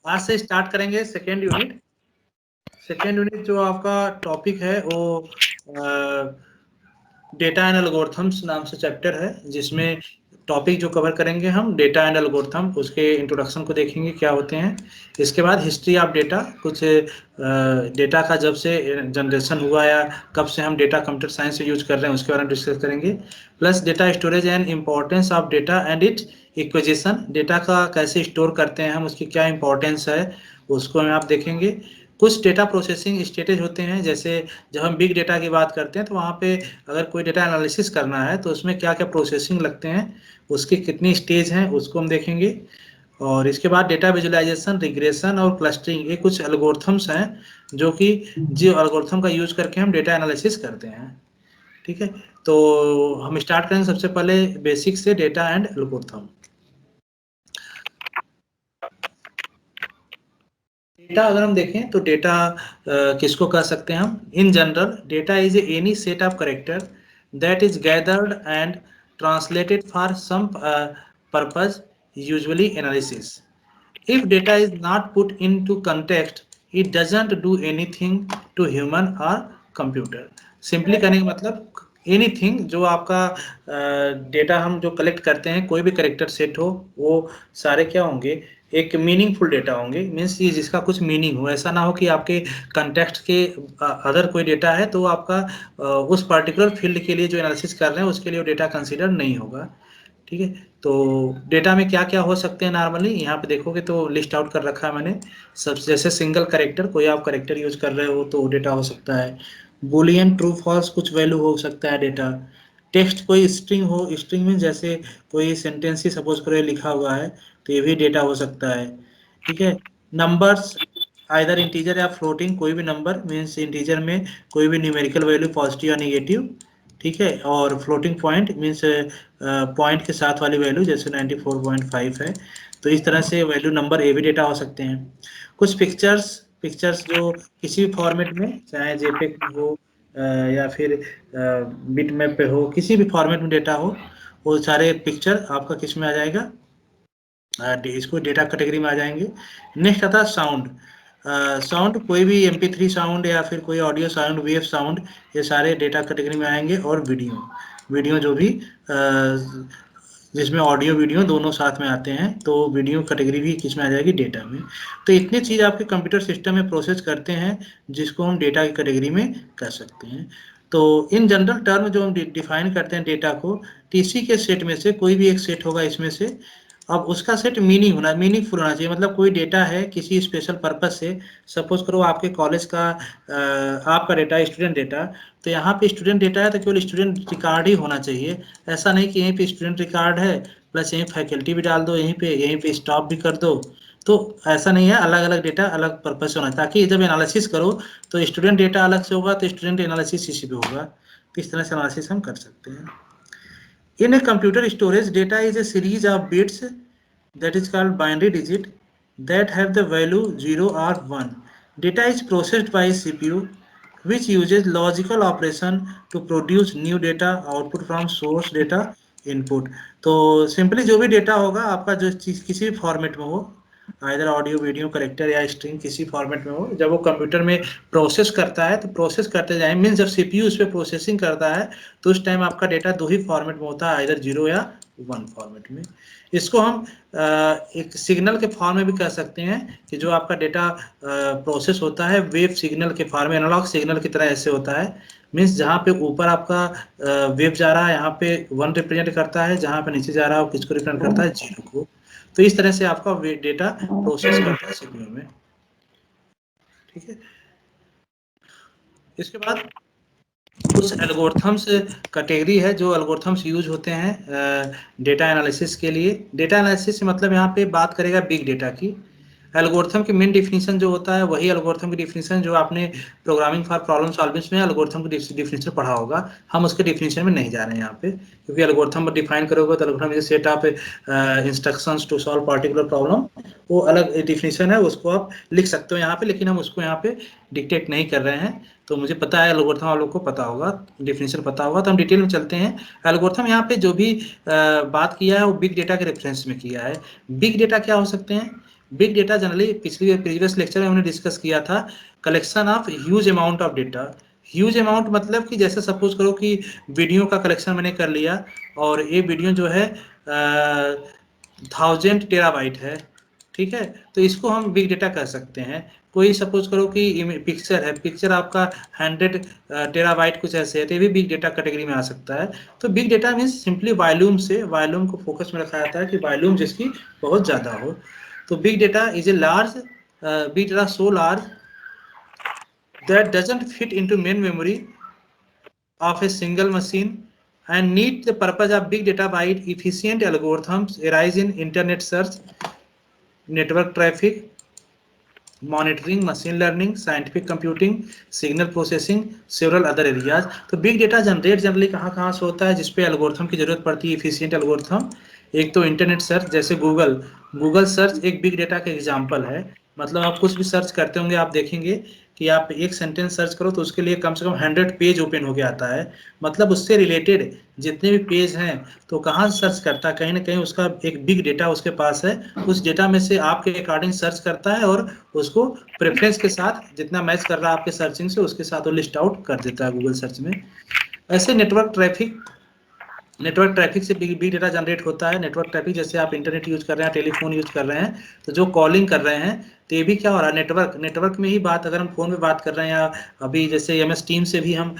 आज से स्टार्ट करेंगे सेकेंड यूनिट। सेकेंड यूनिट जो आपका टॉपिक है वो डेटा एंड एल्गोरिथम्स नाम से चैप्टर है, जिसमें टॉपिक जो कवर करेंगे हम डेटा एंड एल्गोरिथम, उसके इंट्रोडक्शन को देखेंगे क्या होते हैं। इसके बाद हिस्ट्री ऑफ डेटा, कुछ डेटा का जब से जनरेशन हुआ या कब से हम डेटा कंप्यूटर साइंस में यूज कर रहे हैं उसके बारे में डिस्कस करेंगे। Plus data storage and importance of data and it's acquisition, data का कैसे स्टोर करते हैं हम, उसकी क्या इंपॉर्टेंस है उसको हम आप देखेंगे। कुछ डेटा प्रोसेसिंग स्टेटेज होते हैं, जैसे जब हम बिग डेटा की बात करते हैं तो वहाँ पे अगर कोई डेटा एनालिसिस करना है तो उसमें क्या क्या प्रोसेसिंग लगते हैं, उसकी कितनी स्टेज हैं उसको हम देखेंगे। और इसके बाद डेटा विजुअलाइजेशन, रिग्रेशन और क्लस्टरिंग, ये कुछ एल्गोरिथम्स हैं जो कि जो एल्गोरिथम का यूज करके हम डेटा एनालिसिस करते हैं। ठीक है, तो हम स्टार्ट करेंगे सबसे पहले बेसिक से, डेटा एंड एल्गोरिथम। डेटा अगर हम देखें तो डेटा किसको कह सकते हैं हम। In general data is any set of character that is gathered and translated for some purpose, usually analysis. If data is not put into context it doesn't do anything to human और computer. Simply कहने का मतलब anything जो आपका data हम जो collect करते हैं, कोई भी करेक्टर सेट हो, वो सारे क्या होंगे, एक मीनिंगफुल डेटा होंगे। मीन्स ये जिसका कुछ मीनिंग हो, ऐसा ना हो कि आपके कंटेक्स्ट के अदर कोई डेटा है तो आपका उस पर्टिकुलर फील्ड के लिए जो एनालिसिस कर रहे हैं उसके लिए वो डेटा कंसीडर नहीं होगा। ठीक है, तो डेटा में क्या क्या हो सकते हैं नॉर्मली यहाँ पे देखोगे तो लिस्ट आउट कर रखा है मैंने। सब जैसे सिंगल करेक्टर, कोई आप करेक्टर यूज कर रहे हो तो डेटा हो सकता है। बुलियन ट्रू फॉल्स कुछ वैल्यू हो सकता है डेटा। टेक्स्ट कोई स्ट्रिंग हो, स्ट्रिंग में जैसे कोई सेंटेंस ही सपोज करो लिखा हुआ है तो ये भी डेटा हो सकता है। ठीक है, नंबर्स आइदर इंटीजर या फ्लोटिंग, कोई भी नंबर मीन्स इंटीजर में कोई भी न्यूमेरिकल वैल्यू पॉजिटिव या निगेटिव। ठीक है, और फ्लोटिंग पॉइंट मीन्स पॉइंट के साथ वाली वैल्यू, जैसे 94.5 है तो इस तरह से वैल्यू नंबर ए भी डेटा हो सकते हैं। कुछ पिक्चर्स, पिक्चर्स जो किसी भी फॉर्मेट में, चाहे जेपेग में हो या फिर बिट मैप पे हो, किसी भी फॉर्मेट में डेटा हो, वो सारे पिक्चर आपका किस में आ जाएगा, इसको डेटा कैटेगरी में आ जाएंगे। नेक्स्ट आता है साउंड। साउंड कोई भी MP3 साउंड या फिर कोई ऑडियो साउंड, वेव साउंड, ये सारे डेटा कैटेगरी में आएंगे। और वीडियो, वीडियो जो भी जिसमें ऑडियो वीडियो दोनों साथ में आते हैं तो वीडियो कैटेगरी भी किस में आ जाएगी, डेटा में। तो इतनी चीज़ आपके कंप्यूटर सिस्टम में प्रोसेस करते हैं जिसको हम डेटा की कैटेगरी में कर सकते हैं। तो इन जनरल टर्म जो हम डिफाइन करते हैं डेटा को, टीसी के सेट में से कोई भी एक सेट होगा इसमें से। अब उसका सेट मीनिंगफुल होना चाहिए, मतलब कोई डेटा है किसी स्पेशल पर्पज से। सपोज करो आपके कॉलेज का आपका डेटा स्टूडेंट डेटा, तो यहाँ पे स्टूडेंट डेटा है तो केवल स्टूडेंट रिकॉर्ड ही होना चाहिए। ऐसा नहीं कि यहीं पे स्टूडेंट रिकॉर्ड है प्लस यहीं फैकल्टी भी डाल दो, यहीं पे स्टाफ भी कर दो। तो ऐसा नहीं है, अलग अलग डेटा अलग पर्पज से होना है, ताकि जब एनालिसिस करो तो स्टूडेंट डेटा अलग से होगा तो स्टूडेंट एनालिसिस इसी पे होगा। तो इस तरह से एनालिसिस हम कर सकते हैं। In a computer storage, data is a series of bits that is called binary digit that have the value 0 or 1. Data is processed by CPU, which uses logical operation to produce new data output from source data input. तो simply जो भी data होगा आपका, जो चीज किसी भी format में हो, आइदर ऑडियो वीडियो करेक्टर या स्ट्रिंग किसी फॉर्मेट में हो, जब वो कंप्यूटर में प्रोसेस करता है तो प्रोसेस करते जाए, मीन्स जब सीपीयू उस पर प्रोसेसिंग करता है तो उस टाइम आपका डेटा दो ही फॉर्मेट में होता है, आइदर 0 या 1 फॉर्मेट में। इसको हम एक सिग्नल के फॉर्म में भी कह सकते हैं कि जो आपका डेटा प्रोसेस होता है वेव सिग्नल के फॉर्म में, एनालॉग सिग्नल की तरह ऐसे होता है। मीन्स जहाँ पे ऊपर आपका वेव जा रहा है यहाँ पे 1 रिप्रेजेंट करता है, जहाँ पे नीचे जा रहा है वो किसको रिप्रेजेंट करता है, 0 को। तो इस तरह से आपका डेटा प्रोसेस करता है सीपीयू में। ठीक है, इसके बाद कुछ एल्गोरिथम्स कैटेगरी है जो एल्गोरिथम्स यूज होते हैं डेटा एनालिसिस के लिए। डेटा एनालिसिस से मतलब यहाँ पे बात करेगा बिग डेटा की। एल्गोरिथम की मेन डिफिनीशन जो होता है वही एल्गोरिथम की डिफिनीशन जो आपने प्रोग्रामिंग फॉर प्रॉब्लम सॉल्विंग में एल्गोरिथम की डिफिनीशन पढ़ा होगा। हम उसके डिफिनीशन में नहीं जा रहे हैं यहाँ पे, क्योंकि एल्गोरिथम डिफाइन करोगे तो algorithm is set of instructions to solve particular problem, वो अलग डिफिनीशन है, उसको आप लिख सकते हो यहाँ पे, लेकिन हम उसको यहाँ पे डिक्टेट नहीं कर रहे हैं। तो मुझे पता है एल्गोरिथम आप लोग को पता होगा, डिफिनीशन पता होगा, तो हम डिटेल में चलते हैं। एल्गोरिथम यहाँ पे जो भी बात किया है वो बिग डेटा के रेफरेंस में किया है। बिग डेटा क्या हो सकते हैं, big data generally previous lecture में हमने डिस्कस किया था, collection of huge amount of data. Huge amount मतलब कि जैसे सपोज करो कि वीडियो का कलेक्शन मैंने कर लिया और ये वीडियो जो है 1000 टेराबाइट है, ठीक है, तो इसको हम बिग डेटा कह सकते हैं। कोई सपोज करो कि पिक्चर है, पिक्चर आपका 100 टेराबाइट कुछ ऐसे है, तो ये भी बिग डेटा कैटेगरी में आ सकता है। तो big data means simply volume से, वॉल्यूम को फोकस में रखा जाता है कि वॉल्यूम जिसकी बहुत ज़्यादा हो। तो big data is a large big data so large that doesn't fit into main memory of a single machine and need the purpose of big data by efficient algorithms arise in internet search, network traffic monitoring, machine learning, scientific computing, signal processing, several other areas। तो big data generate generally कहाँ से होता है, जिसपे algorithm की जरूरत पड़ती है, एफिशिएंट एल्गोरिथम। एक तो इंटरनेट सर्च, जैसे गूगल सर्च एक बिग डेटा का एग्जांपल है। मतलब आप कुछ भी सर्च करते होंगे, आप देखेंगे कि आप एक सेंटेंस सर्च करो तो उसके लिए कम से कम 100 पेज ओपन हो के आता है। मतलब उससे रिलेटेड जितने भी पेज हैं तो कहाँ से सर्च करता है, कहीं ना कहीं उसका एक बिग डेटा उसके पास है। उस डेटा में से आपके अकॉर्डिंग सर्च करता है और उसको प्रेफरेंस के साथ जितना मैच कर रहा है आपके सर्चिंग से, उसके साथ वो लिस्ट आउट कर देता है गूगल सर्च में। ऐसे नेटवर्क ट्रैफिक से बिग डेटा जनरेट होता है। नेटवर्क ट्रैफिक जैसे आप इंटरनेट यूज कर रहे हैं, टेलीफोन यूज कर रहे हैं, तो जो कॉलिंग कर रहे हैं तो ये भी क्या हो रहा है, नेटवर्क में ही बात, अगर हम फोन में बात कर रहे हैं या अभी जैसे MS टीम से भी हम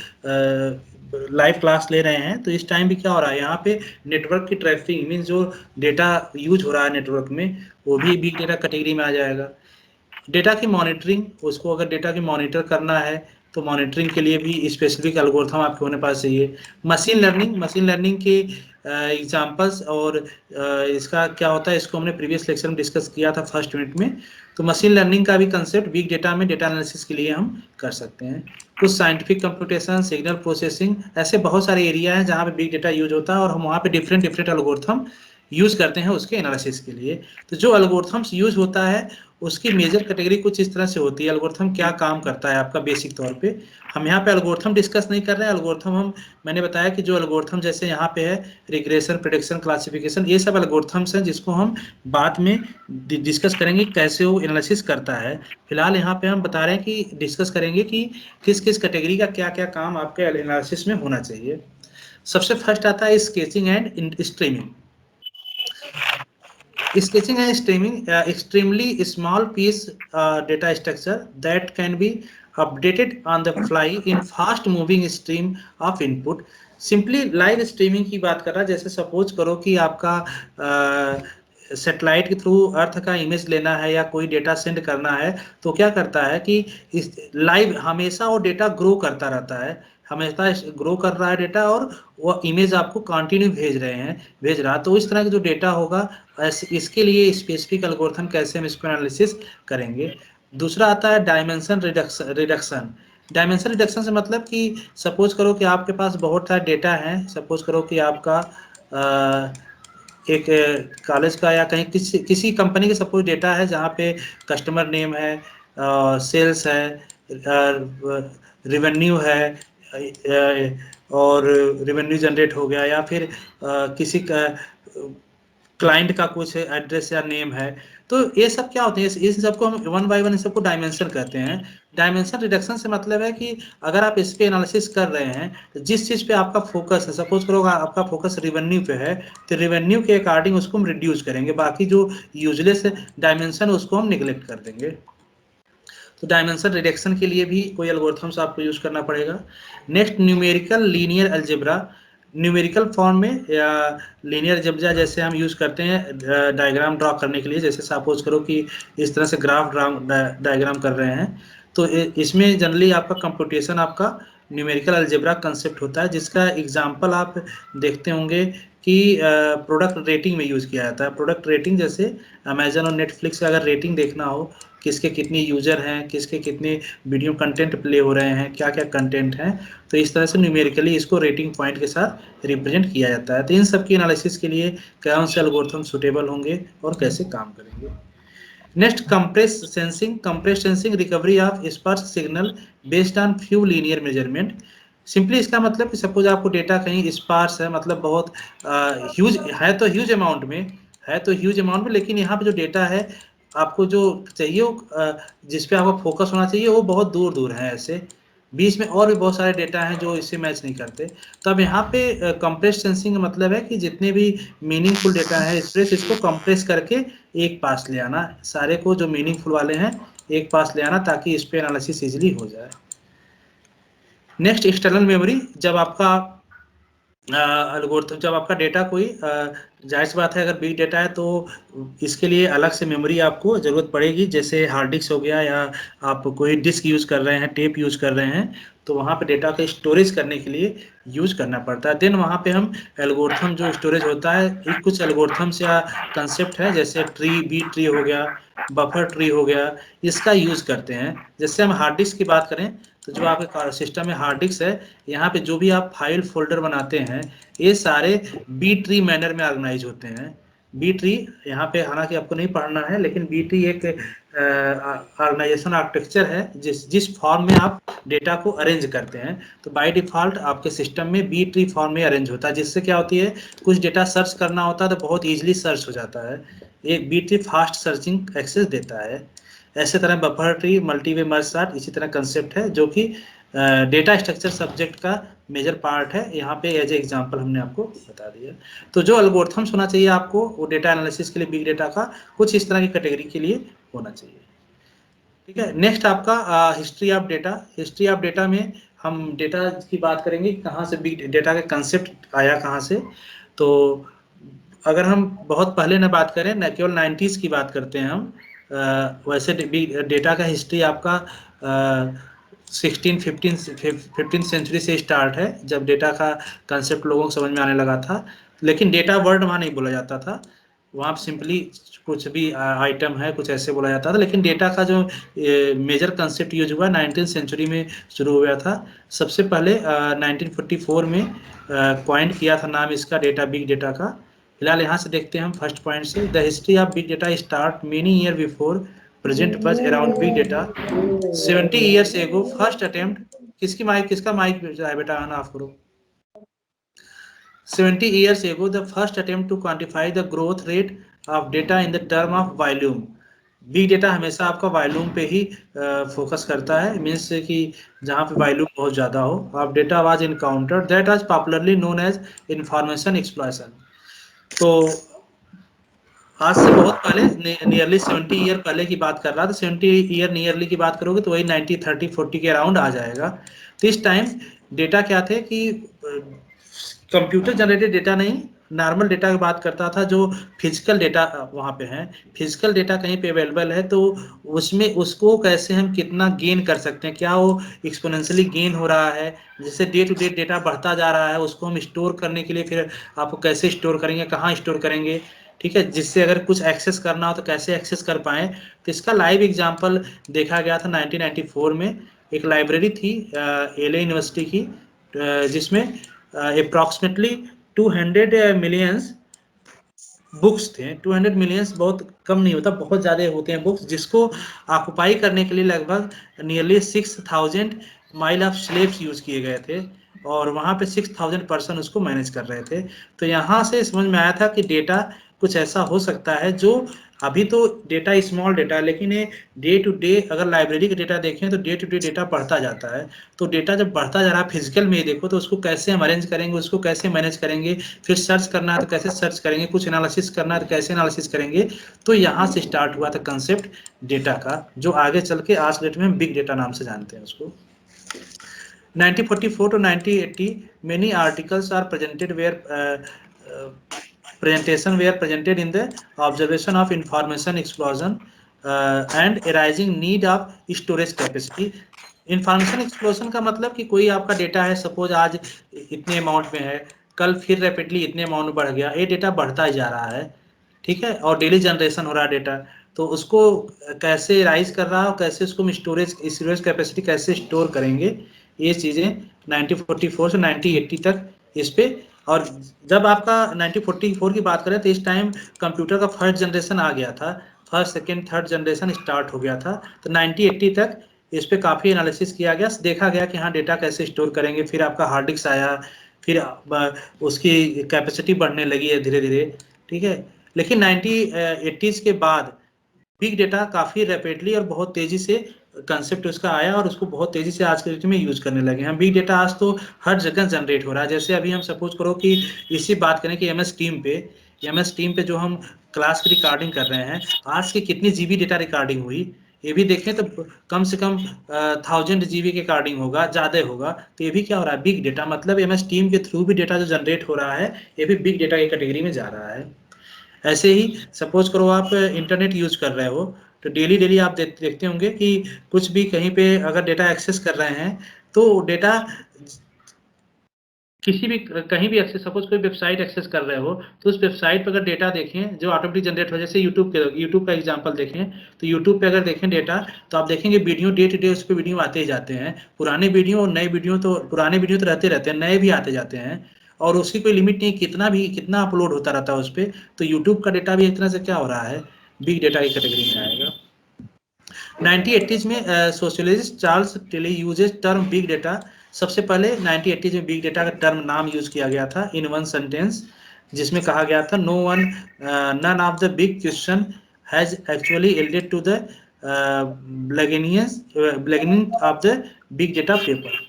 लाइव क्लास ले रहे हैं, तो इस टाइम भी क्या हो रहा है, यहाँ पे नेटवर्क की ट्रैफिक मीन्स जो डेटा यूज हो रहा है नेटवर्क में, वो भी बिग डेटा कैटेगरी में आ जाएगा। डेटा की मॉनिटरिंग, उसको अगर डेटा की मॉनिटर करना है तो मॉनिटरिंग के लिए भी स्पेसिफिक एल्गोरिथम आपके होने पास चाहिए। मशीन लर्निंग के एग्जांपल्स और इसका क्या होता है, इसको हमने प्रीवियस लेक्चर में डिस्कस किया था फर्स्ट यूनिट में। तो मशीन लर्निंग का भी कंसेप्ट बिग डेटा में डेटा एनालिसिस के लिए हम कर सकते हैं। कुछ साइंटिफिक कंप्यूटेशन, सिग्नल प्रोसेसिंग, ऐसे बहुत सारे एरिया हैं जहाँ पे बिग डेटा यूज होता है और हम वहाँ पे डिफरेंट एल्गोरिथम यूज करते हैं उसके एनालिसिस के लिए। तो जो एल्गोरिथम्स यूज होता है उसकी मेजर कैटेगरी कुछ इस तरह से होती है। एल्गोरिथम क्या काम करता है आपका बेसिक तौर पे, हम यहाँ पे एल्गोरिथम डिस्कस नहीं कर रहे हैं। एल्गोरिथम मैंने बताया कि जो एल्गोरिथम जैसे यहाँ पे है रिग्रेशन, प्रेडिक्शन, क्लासिफिकेशन, ये सब एल्गोरिथम्स हैं जिसको हम बाद में डिस्कस करेंगे कैसे वो एनालिसिस करता है। फिलहाल यहाँ पे हम बता रहे हैं कि डिस्कस करेंगे कि किस किस कैटेगरी का क्या क्या काम आपके एनालिसिस में होना चाहिए। सबसे फर्स्ट आता है sketching and streaming. Sketching and streaming extremely small piece data structure that can be updated on the fly in fast moving stream of input। Simply live streaming की बात कर रहा है। जैसे सपोज करो कि आपका सेटेलाइट के थ्रू अर्थ का इमेज लेना है या कोई डेटा सेंड करना है, तो क्या करता है कि इस लाइव हमेशा वो डेटा ग्रो करता रहता है, हमेशा ग्रो कर रहा है डेटा और वो इमेज आपको कंटिन्यू भेज रहा। तो इस तरह का जो डेटा होगा, इसके लिए स्पेसिफिक एल्गोरिथम कैसे हम इसको एनालिसिस करेंगे। दूसरा आता है डायमेंशन रिडक्शन। डायमेंशन रिडक्शन से मतलब कि सपोज करो कि आपके पास बहुत सारा डेटा है, सपोज करो कि आपका एक कॉलेज का या कहीं किसी कंपनी के सपोज डेटा है जहाँ पे कस्टमर नेम है, सेल्स है, रेवेन्यू है, और रेवेन्यू जनरेट हो गया, या फिर किसी का क्लाइंट का कुछ एड्रेस या नेम है। तो ये सब क्या होते हैं, इस सबको हम वन बाय वन इन सबको डायमेंशन कहते हैं। डायमेंशन रिडक्शन से मतलब है कि अगर आप इस पे एनालिसिस कर रहे हैं तो जिस चीज़ पे आपका फोकस है, सपोज करो आपका फोकस रेवेन्यू पे है, तो रेवेन्यू के अकॉर्डिंग उसको हम रिड्यूस करेंगे, बाकी जो यूजलेस डायमेंशन उसको हम निगलेक्ट कर देंगे। तो डायमेंशन रिडक्शन के लिए भी कोई एल्गोरिथम्स आपको यूज करना पड़ेगा। Next numerical linear algebra. Numerical form में या लीनियर अलजेब्रा जैसे हम यूज करते हैं डायग्राम ड्रॉ करने के लिए। जैसे सपोज करो कि इस तरह से ग्राफ डायग्राम कर रहे हैं, तो इसमें जनरली आपका कंप्यूटेशन आपका न्यूमेरिकल अलजेब्रा कंसेप्ट होता है, जिसका एग्जांपल आप देखते होंगे कि प्रोडक्ट रेटिंग में यूज किया जाता है। प्रोडक्ट रेटिंग जैसे अमेजन और नेटफ्लिक्स का अगर रेटिंग देखना हो, किसके कितने यूजर हैं, किसके कितने वीडियो कंटेंट प्ले हो रहे हैं, क्या क्या कंटेंट हैं, तो इस तरह से न्यूमेरिकली इसको रेटिंग पॉइंट के साथ रिप्रेजेंट किया जाता है। तो इन सब की एनालिसिस के लिए कौन से एल्गोरिथम सुटेबल होंगे और कैसे काम करेंगे। Next compress sensing recovery of sparse signal based on few linear measurement. Simply इसका मतलब कि सपोज आपको डेटा कहीं स्पार्स है, मतलब बहुत ह्यूज है, तो ह्यूज अमाउंट में लेकिन यहाँ पे जो डेटा है आपको जो चाहिए जिस पे आपका फोकस होना चाहिए वो बहुत दूर दूर है। ऐसे बीच में और भी बहुत सारे डेटा हैं जो इससे मैच नहीं करते। तो अब यहाँ पे कंप्रेस सेंसिंग का मतलब है कि जितने भी मीनिंगफुल डेटा है स्प्रेस, इसको कंप्रेस करके एक पास ले आना, सारे को जो मीनिंगफुल वाले हैं एक पास ले आना, ताकि इस पे एनालिसिस इजीली हो जाए। नेक्स्ट एक्सटर्नल मेमोरी, जब आपका एल्गोरिथम, जब आपका डेटा कोई जाहिर सी बात है अगर बिग डेटा है तो इसके लिए अलग से मेमोरी आपको ज़रूरत पड़ेगी, जैसे हार्ड डिस्क हो गया, या आप कोई डिस्क यूज़ कर रहे हैं, टेप यूज़ कर रहे हैं, तो वहाँ पे डेटा का स्टोरेज करने के लिए यूज़ करना पड़ता है। देन वहाँ पे हम एल्गोरिथम जो स्टोरेज होता है, कुछ एल्गोरिथम्स या कंसेप्ट है, जैसे ट्री, बी ट्री हो गया, बफर ट्री हो गया, इसका यूज़ करते हैं। जैसे हम हार्ड डिस्क की बात करें तो जो आपके सिस्टम में हार्ड डिस्क है, यहाँ पे जो भी आप फाइल फोल्डर बनाते हैं ये सारे बी ट्री मैनर में ऑर्गेनाइज होते हैं। बी ट्री यहाँ पे हालांकि आपको नहीं पढ़ना है, लेकिन बी ट्री एक ऑर्गेनाइजेशन आर्किटेक्चर है जिस फॉर्म में आप डेटा को अरेंज करते हैं। तो बाय डिफॉल्ट आपके सिस्टम में बी ट्री फॉर्म में अरेंज होता है, जिससे क्या होती है, कुछ डेटा सर्च करना होता है तो बहुत ईजिली सर्च हो जाता है। ये B tree fast searching access देता है। ऐसे तरह buffer tree, multiway merge sort इसी तरह कंसेप्ट है, जो कि डेटा स्ट्रक्चर सब्जेक्ट का मेजर पार्ट है। यहाँ पे एज ए एग्जांपल हमने आपको बता दिया। तो जो एल्गोरिथम्स होना चाहिए आपको वो डेटा एनालिसिस के लिए, बिग डेटा का कुछ इस तरह की कैटेगरी के लिए होना चाहिए। ठीक है, नेक्स्ट आपका history of data. History of data में हम डेटा की बात करेंगे, कहाँ से बिग डेटा का कंसेप्ट आया, कहाँ से। तो अगर हम बहुत पहले न बात करें, न केवल 90s की बात करते हैं हम, वैसे डेटा का हिस्ट्री आपका 15th सेंचुरी से स्टार्ट है, जब डेटा का कंसेप्ट लोगों को समझ में आने लगा था। लेकिन डेटा वर्ड वहाँ नहीं बोला जाता था, वहाँ सिंपली कुछ भी आइटम है कुछ ऐसे बोला जाता था। लेकिन डेटा का जो मेजर कंसेप्ट यूज हुआ 19th सेंचुरी में शुरू हुआ था। सबसे पहले 1944 में कॉइन किया था नाम इसका, डेटा, बिग डेटा का। फिलहाल यहाँ से देखते हैं हम फर्स्ट पॉइंट से, the history of big data start many year before present buzz around big data 70 years ago first attempt. किसका माइक है बेटा, आना ऑफ करो। 70 years ago the first attempt to quantify the growth rate of data in the term of volume। Big data हमेशा आपका volume पे ही focus करता है, मीन्स कि जहाँ पे वॉल्यूम बहुत ज़्यादा हो। Of data was encountered that was popularly known as information explosion. तो आज से बहुत पहले, नियरली 70 ईयर पहले की बात कर रहा था। 70 ईयर नियरली की बात करोगे तो वही 90, 30, 40 के अराउंड आ जाएगा। तो इस टाइम डेटा क्या थे कि कंप्यूटर जनरेटेड डेटा नहीं, नॉर्मल डेटा की बात करता था, जो फिजिकल डेटा वहाँ पे है। फिजिकल डेटा कहीं पे अवेलेबल है तो उसमें उसको कैसे हम कितना गेन कर सकते हैं, क्या वो एक्सपोनेंशियली गेन हो रहा है, जैसे डे टू डे डेटा बढ़ता जा रहा है, उसको हम स्टोर करने के लिए फिर आपको कैसे स्टोर करेंगे, कहाँ स्टोर करेंगे, ठीक है, जिससे अगर कुछ एक्सेस करना हो तो कैसे एक्सेस कर पाएँ। तो इसका लाइव एग्जांपल देखा गया था 1994 में। एक लाइब्रेरी थी एलए यूनिवर्सिटी की, जिसमें अप्रॉक्सीमेटली 200 मिलियंस बुक्स थे। 200 मिलियंस बहुत कम नहीं होता, बहुत ज़्यादा होते हैं बुक्स, जिसको ऑक्युपाई करने के लिए लगभग nearly 6000 mile of slabs use किए गए थे, और वहाँ पे 6000 पर्सन उसको मैनेज कर रहे थे। तो यहाँ से समझ में आया था कि डेटा कुछ ऐसा हो सकता है जो, अभी तो डेटा स्मॉल डेटा है, लेकिन ये डे टू डे, अगर लाइब्रेरी का डेटा देखें तो डे टू डे डेटा बढ़ता जाता है। तो डेटा जब बढ़ता जा रहा है फिजिकल में ही देखो, तो उसको कैसे हम अरेंज करेंगे, उसको कैसे मैनेज करेंगे, फिर सर्च करना है तो कैसे सर्च करेंगे, कुछ एनालिसिस करना है तो कैसे एनालिसिस करेंगे। तो यहाँ से स्टार्ट हुआ था कंसेप्ट डेटा का, जो आगे चल के आज डेट में हम बिग डेटा नाम से जानते हैं उसको। 1944 to 1980 many articles are presented where presentation were presented in the observation of information explosion and arising need of storage capacity। Information explosion का मतलब कि कोई आपका डेटा है, सपोज आज इतने अमाउंट में है, कल फिर रैपिडली इतने अमाउंट बढ़ गया, ये डेटा बढ़ता ही जा रहा है, ठीक है, और डेली जनरेशन हो रहा है डेटा। तो उसको कैसे राइज कर रहा है और कैसे उसको स्टोरेज कैपेसिटी कैसे स्टोर करेंगे, ये चीज़ें 1944 से 1980 तक इस पे। और जब आपका 1944 की बात करें तो इस टाइम कंप्यूटर का फर्स्ट जनरेशन आ गया था, first second third generation start हो गया था। तो 1980 तक इस पे काफ़ी एनालिसिस किया गया, देखा गया कि हाँ डेटा कैसे स्टोर करेंगे। फिर आपका हार्ड डिस्क आया, फिर उसकी कैपेसिटी बढ़ने लगी है धीरे धीरे, ठीक है। लेकिन 1980s के बाद बिग डेटा काफी रैपिडली और बहुत तेजी से कंसेप्ट उसका आया और उसको बहुत तेजी से आज के डेट में यूज करने लगे हैं। बिग डेटा आज तो हर जगह जनरेट हो रहा है। जैसे अभी हम सपोज करो कि इसी बात करें कि एमएस टीम पे जो हम क्लास की रिकॉर्डिंग कर रहे हैं, आज की कितनी जीबी डेटा रिकॉर्डिंग हुई, ये भी देखें तो कम से कम 1000 GB की रिकॉर्डिंग होगा, ज्यादा होगा। तो ये भी क्या हो रहा है, बिग डेटा। मतलब एमएस टीम के थ्रू भी डेटा जो जनरेट हो रहा है, ये भी बिग डेटा की कैटेगरी में जा रहा है। ऐसे ही सपोज करो आप इंटरनेट यूज कर रहे हो, तो डेली डेली आप देखते होंगे कि कुछ भी कहीं पे अगर डेटा एक्सेस कर रहे हैं, तो डेटा किसी भी कहीं भी एक्सेस, सपोज कोई वेबसाइट एक्सेस कर रहे हो, तो उस वेबसाइट पर अगर डेटा देखें जो ऑटोमेटिक जनरेट हो, जैसे यूट्यूब का एग्जांपल देखें, तो यूट्यूब पे अगर देखें डेटा, तो आप देखेंगे वीडियो डे टू डे उस पर वीडियो आते ही जाते हैं। पुराने वीडियो और नए वीडियो, तो पुराने वीडियो तो रहते रहते हैं, नए भी आते जाते हैं, और उसकी कोई लिमिट नहीं, कितना अपलोड होता रहता है उस पर। तो यूट्यूब का डेटा भी एक तरह से क्या हो रहा है, बिग डेटा की कैटेगरी में आएगा। 1980s में socialist Charles Tilly uses term big data. सबसे पहले 1980s में बिग डेटा का टर्म नाम यूज किया गया था इन वन सेंटेंस, जिसमें कहा गया था none of the big question has actually yielded to the beginning of the big data paper.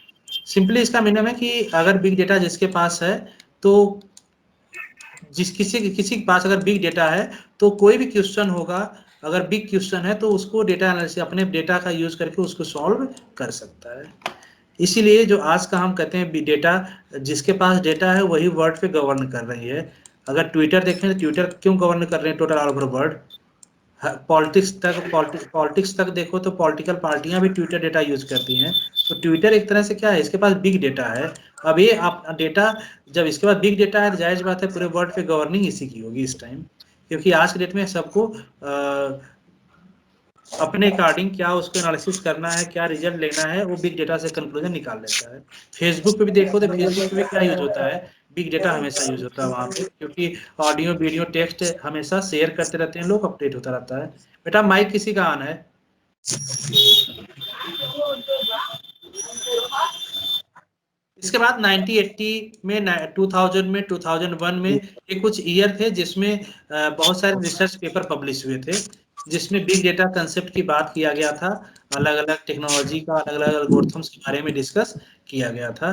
Simply इसका मीनिंग है कि अगर बिग डेटा जिसके पास है, तो किसी के पास अगर बिग डेटा है, तो कोई भी क्वेश्चन होगा, अगर बिग क्वेश्चन है तो उसको डेटा एनालिसिस अपने डेटा का यूज करके उसको सॉल्व कर सकता है। इसीलिए जो आज का हम कहते हैं डेटा, जिसके पास डेटा है वही वर्ल्ड पे गवर्न कर रही है। अगर ट्विटर देखें तो ट्विटर क्यों गवर्न कर रहे हैं total all over world. Politics तक देखो तो पॉलिटिकल पार्टियां भी ट्विटर डेटा यूज करती हैं। तो ट्विटर एक तरह से क्या है, इसके पास बिग डेटा है। अब ये आप डेटा, जब इसके पास बिग डेटा है तो जायज बात है पूरे वर्ल्ड पे गवर्निंग इसी की होगी इस टाइम, क्योंकि आज के डेट में सबको अपने अकॉर्डिंग क्या उसको एनालिसिस करना है, क्या रिजल्ट लेना है, वो बिग डेटा से कंक्लूजन निकाल लेता है। फेसबुक पे भी देखो तो फेसबुक पे भी क्या यूज होता है, बिग डेटा हमेशा यूज होता है वहां पे, क्योंकि ऑडियो वीडियो टेक्स्ट हमेशा शेयर करते रहते हैं लोग, अपडेट होता रहता है। बेटा माइक किसी का ऑन है। इसके बाद 1980 में 2000 में 2001 में ये कुछ ईयर थे जिसमें बहुत सारे रिसर्च पेपर पब्लिश हुए थे, जिसमें बिग डेटा कंसेप्ट की बात किया गया था। अलग अलग टेक्नोलॉजी का अलग अलग एल्गोरिथम्स के बारे में डिस्कस किया गया था।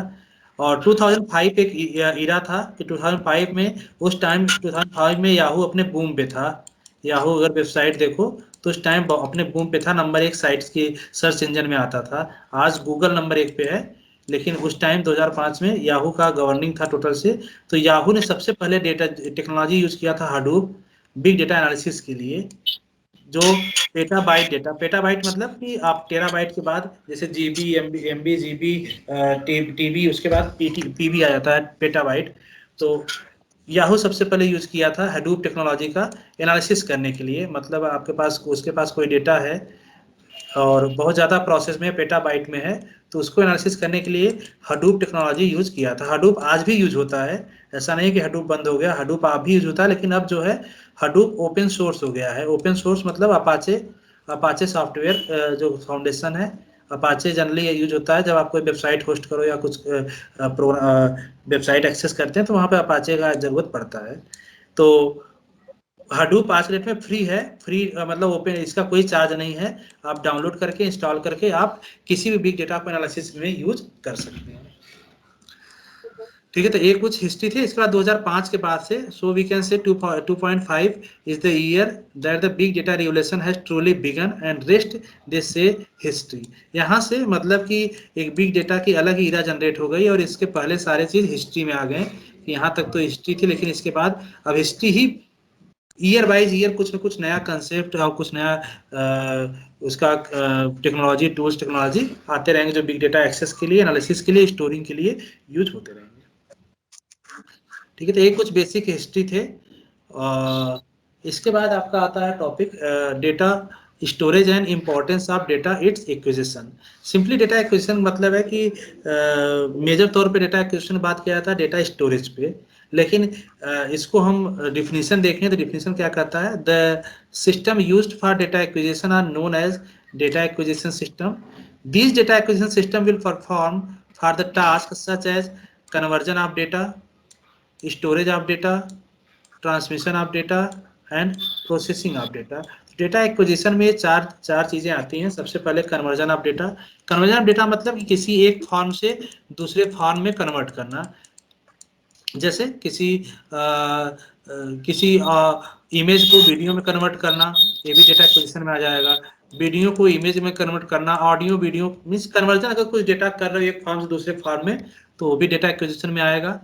और 2005 एक इरा था कि 2005 में, उस टाइम 2005 में याहू अपने बूम पे था। याहू अगर वेबसाइट देखो तो उस टाइम अपने बूम पे था, नंबर 1 साइट्स की सर्च इंजन में आता था। आज गूगल नंबर 1 पे है, लेकिन उस टाइम 2005 में याहू का गवर्निंग था टोटल से। तो याहू ने सबसे पहले डेटा टेक्नोलॉजी यूज किया था हडूप, बिग डेटा एनालिसिस के लिए। जो पेटाबाइट डेटा, पेटाबाइट मतलब कि आप टेराबाइट के बाद जैसे जीबी, एमबी, जीबी, टीबी, उसके बाद पीबी आ जाता है पेटाबाइट। तो याहू सबसे पहले यूज किया था हडूप टेक्नोलॉजी का एनालिसिस करने के लिए। मतलब आपके पास, उसके पास कोई डेटा है और बहुत ज़्यादा प्रोसेस में पेटाबाइट में है, तो उसको एनालिसिस करने के लिए हडूप टेक्नोलॉजी यूज किया था। हडूप आज भी यूज होता है, ऐसा नहीं कि हडूप बंद हो गया, हडूप आज भी यूज होता है, लेकिन अब जो है हडूप ओपन सोर्स हो गया है। ओपन सोर्स मतलब अपाचे, अपाचे सॉफ्टवेयर जो फाउंडेशन है, अपाचे जनरली यूज होता है जब आप कोई वेबसाइट होस्ट करो या कुछ वेबसाइट एक्सेस करते हैं, तो वहाँ पे अपाचे का जरूरत पड़ता है। तो हडूप आज के डेट में फ्री है, फ्री मतलब ओपन, इसका कोई चार्ज नहीं है। आप डाउनलोड करके इंस्टॉल करके आप किसी भी बिग डेटा को एनालिसिस में यूज कर सकते हैं। ठीक है, तो ये कुछ हिस्ट्री थी। इसके बाद 2005 के बाद से, so we can say 2.5 is the year that the big data revolution has truly began and rest they say history. यहाँ से मतलब कि एक बिग डेटा की अलग ही ईरा जनरेट हो गई, और इसके पहले सारे चीज हिस्ट्री में आ गए। यहाँ तक तो हिस्ट्री थी, लेकिन इसके बाद अब हिस्ट्री ही ईयर बाइज ईयर कुछ न कुछ नया कंसेप्ट और कुछ नया उसका टेक्नोलॉजी, टूल्स, टेक्नोलॉजी आते रहेंगे, जो बिग डेटा एक्सेस के लिए, एनालिसिस के लिए, स्टोरिंग के लिए यूज होते रहेंगे। ठीक है, तो ये कुछ बेसिक हिस्ट्री थे। इसके बाद आपका आता है topic data storage and importance of data it's acquisition. Simply data acquisition मतलब है कि मेजर तौर पे डेटा एक्विजिशन बात किया जाता है डेटा स्टोरेज पे, लेकिन इसको हम डिफिनीशन देखें तो डिफिनीशन क्या कहता है, the system used for data acquisition are known as data acquisition system. These data acquisition system will perform for the tasks such as conversion of data, storage of data, transmission of data, and processing of data. Data acquisition में चार चीजें आती हैं। सबसे पहले conversion of data. Conversion of data मतलब कि किसी एक फॉर्म से दूसरे फॉर्म में कन्वर्ट करना। जैसे किसी इमेज को वीडियो में कन्वर्ट करना, ये भी डेटा एक्विजिशन में आ जाएगा। वीडियो को इमेज में कन्वर्ट करना, ऑडियो वीडियो मीन्स कन्वर्जन, अगर कुछ डेटा कर रहे हो एक फॉर्म से दूसरे फॉर्म में तो वो भी डेटा एक्विजिशन में आएगा।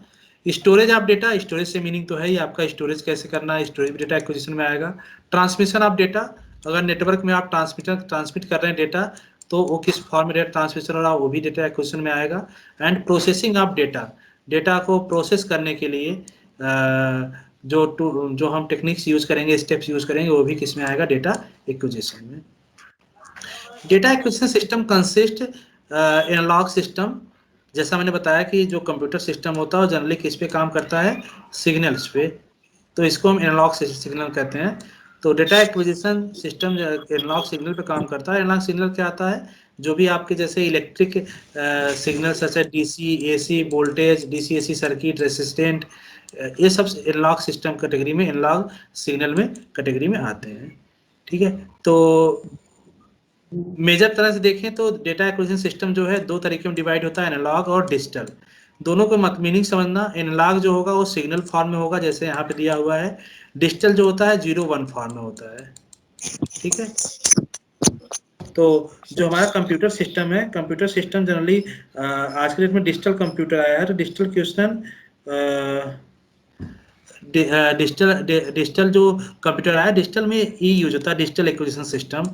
स्टोरेज ऑफ डेटा, स्टोरेज से मीनिंग तो है ही आपका स्टोरेज कैसे करना है, स्टोरेज भी डेटा एक्विजिशन में आएगा। ट्रांसमिशन ऑफ डेटा, अगर नेटवर्क में आप ट्रांसमिट कर रहे हैं डेटा तो वो किस फॉर्म में डेटा ट्रांसमिशन हो रहा है वो भी डेटा एक्विजिशन में आएगा। And processing of data, data को प्रोसेस करने के लिए जो हम टेक्निक्स यूज करेंगे, स्टेप्स यूज करेंगे, वो भी किस में आएगा, डेटा एक्विजिशन में। Data acquisition system consist analogue system. जैसा मैंने बताया कि जो कंप्यूटर सिस्टम होता है वो जनरली किस पे काम करता है, सिग्नल्स पे, तो इसको हम एनालॉग सिग्नल कहते हैं। तो data acquisition system analogue signal पे काम करता है। एनालॉग सिग्नल क्या आता है, जो भी आपके जैसे इलेक्ट्रिक सिग्नल जैसे DC AC voltage, DC AC circuit, resistant, ये सब एनालॉग सिस्टम कैटेगरी में, एनालॉग सिग्नल में कैटेगरी में आते हैं। ठीक है, तो मेजर तरह से देखें तो डेटा एक्विजिशन सिस्टम जो है दो तरीके में डिवाइड होता है, एनालॉग और डिजिटल। दोनों को मीनिंग समझना, एनालॉग जो होगा वो सिग्नल फॉर्म में होगा जैसे यहाँ पे दिया हुआ है। डिजिटल जो होता है 0-1 फॉर्म में होता है। ठीक है, तो जो हमारा कंप्यूटर सिस्टम है, कंप्यूटर सिस्टम जनरली आज के डेट में डिजिटल कंप्यूटर आया है, तो डिजिटल क्वेश्चन डिजिटल जो कंप्यूटर आया, डिजिटल में ई यूज होता है, डिजिटल एक्विजिशन सिस्टम।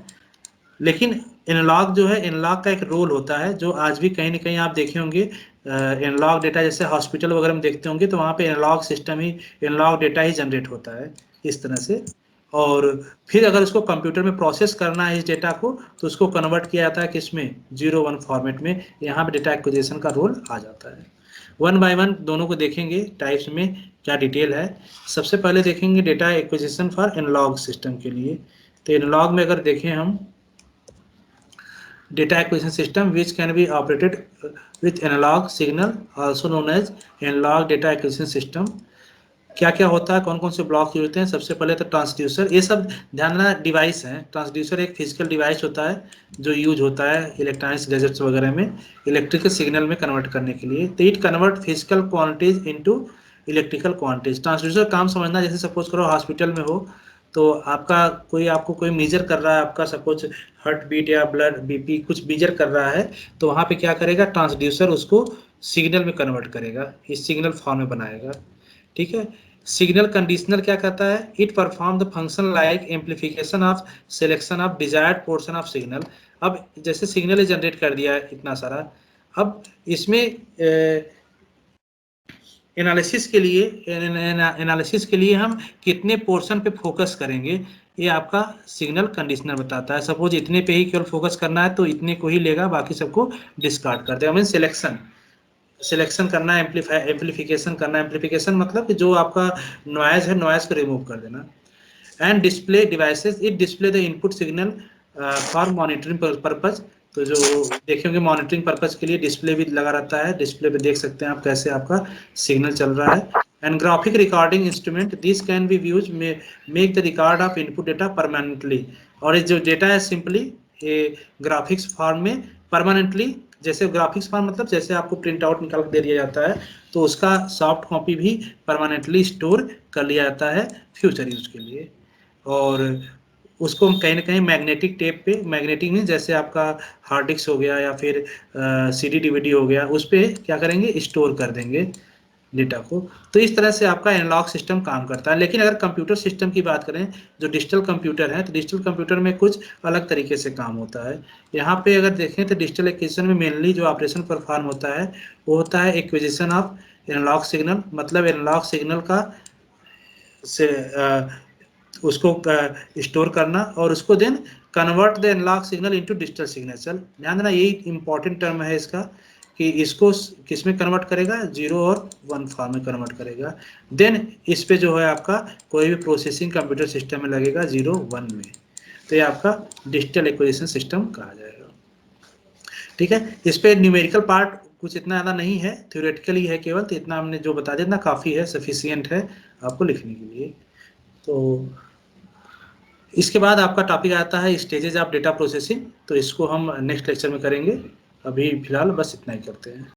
लेकिन एनालॉग जो है, एनालॉग का एक रोल होता है जो आज भी कहीं ना कहीं आप देखे होंगे। एनालॉग डेटा जैसे हॉस्पिटल वगैरह में देखते होंगे तो वहाँ पे एनालॉग सिस्टम ही, एनालॉग डेटा ही जनरेट होता है इस तरह से। और फिर अगर उसको कंप्यूटर में प्रोसेस करना है इस डेटा को तो उसको कन्वर्ट किया जाता है किसमें, 0-1 फॉर्मेट में। यहाँ पे डेटा एक्विजिशन का रोल आ जाता है। वन बाय वन दोनों को देखेंगे टाइप्स में क्या डिटेल है। सबसे पहले देखेंगे data acquisition for analogue system के लिए। तो एनालॉग में अगर देखें हम, data acquisition system which can be operated with analog signal also known as analog data acquisition system। क्या क्या होता है, कौन कौन से ब्लॉक यूज होते हैं। सबसे पहले तो ट्रांसड्यूसर, ये सब ध्यान देना डिवाइस है। ट्रांसड्यूसर एक फिजिकल डिवाइस होता है जो यूज होता है इलेक्ट्रॉनिक्स गैजेट्स वगैरह में इलेक्ट्रिकल सिग्नल में कन्वर्ट करने के लिए। तो it convert physical quantities into electrical quantities. Transducer काम समझना, जैसे सपोज करो हॉस्पिटल में हो तो आपको कोई मेजर कर रहा है, आपका सपोज हार्ट बीट या ब्लड बीपी कुछ मेजर कर रहा है, तो वहाँ पे क्या करेगा, ट्रांसड्यूसर उसको सिग्नल में कन्वर्ट करेगा, इस सिग्नल फॉर्म में बनाएगा। ठीक है, सिग्नल कंडीशनर क्या कहता है, it perform the function like amplification of selection of desired portion of signal. अब जैसे सिग्नल जनरेट कर दिया है इतना सारा, अब इसमें एनालिसिस के लिए हम कितने पोर्शन पे फोकस करेंगे, ये आपका सिग्नल कंडीशनर बताता है। सपोज इतने पे ही केवल फोकस करना है तो इतने को ही लेगा, बाकी सबको डिस्कार्ड कर देगा। मीन सिलेक्शन करना है, एम्पलीफिकेशन करना है। एम्पलीफिकेशन मतलब कि जो आपका नॉइज है, नॉइज को रिमूव कर देना। And display devices, it display the input signal for monitoring purpose. तो जो देखेंगे मॉनिटरिंग पर्पज के लिए डिस्प्ले भी लगा रहता है, डिस्प्ले पे देख सकते हैं आप कैसे आपका सिग्नल चल रहा है। And graphic recording instrument, this can be use make the record of input data permanently. और ये जो डेटा है सिंपली ये ग्राफिक्स फॉर्म में परमानेंटली, जैसे ग्राफिक्स फॉर्म मतलब जैसे आपको प्रिंट आउट निकाल के दे दिया जाता है तो उसका सॉफ्ट कॉपी भी परमानेंटली स्टोर कर लिया जाता है फ्यूचर यूज के लिए। और उसको कहीं ना कहीं मैग्नेटिक टेप पे, मैग्नेटिक नहीं जैसे आपका हार्ड डिस्क हो गया या फिर सीडी डीवीडी हो गया, उस पर क्या करेंगे, स्टोर कर देंगे डेटा को। तो इस तरह से आपका एनालॉग सिस्टम काम करता है। लेकिन अगर कंप्यूटर सिस्टम की बात करें, जो डिजिटल कंप्यूटर है, तो डिजिटल कंप्यूटर में कुछ अलग तरीके से काम होता है। यहाँ पे अगर देखें तो डिजिटल एक्विजिशन में मेनली जो ऑपरेशन परफॉर्म होता है वो होता है एक्विजिशन ऑफ एनालॉग सिग्नल। मतलब एनालॉग सिग्नल का से उसको स्टोर करना और उसको then convert the analogue signal into digital signature. ध्यान देना यही इंपॉर्टेंट टर्म है इसका कि इसको किस में कन्वर्ट करेगा, 0 और 1 फॉर्म में कन्वर्ट करेगा। देन इस पे जो है आपका कोई भी प्रोसेसिंग कंप्यूटर सिस्टम में लगेगा 0-1 में। तो ये आपका डिजिटल एक्विजिशन सिस्टम कहा जाएगा। ठीक है, इस पे न्यूमेरिकल पार्ट कुछ इतना ज़्यादा नहीं है, थ्योरेटिकली है केवल, तो इतना हमने जो बता दिया इतना काफ़ी है, सफिशियंट है आपको लिखने के लिए। तो इसके बाद आपका टॉपिक आता है स्टेजेस ऑफ डेटा प्रोसेसिंग, तो इसको हम नेक्स्ट लेक्चर में करेंगे। अभी फिलहाल बस इतना ही करते हैं।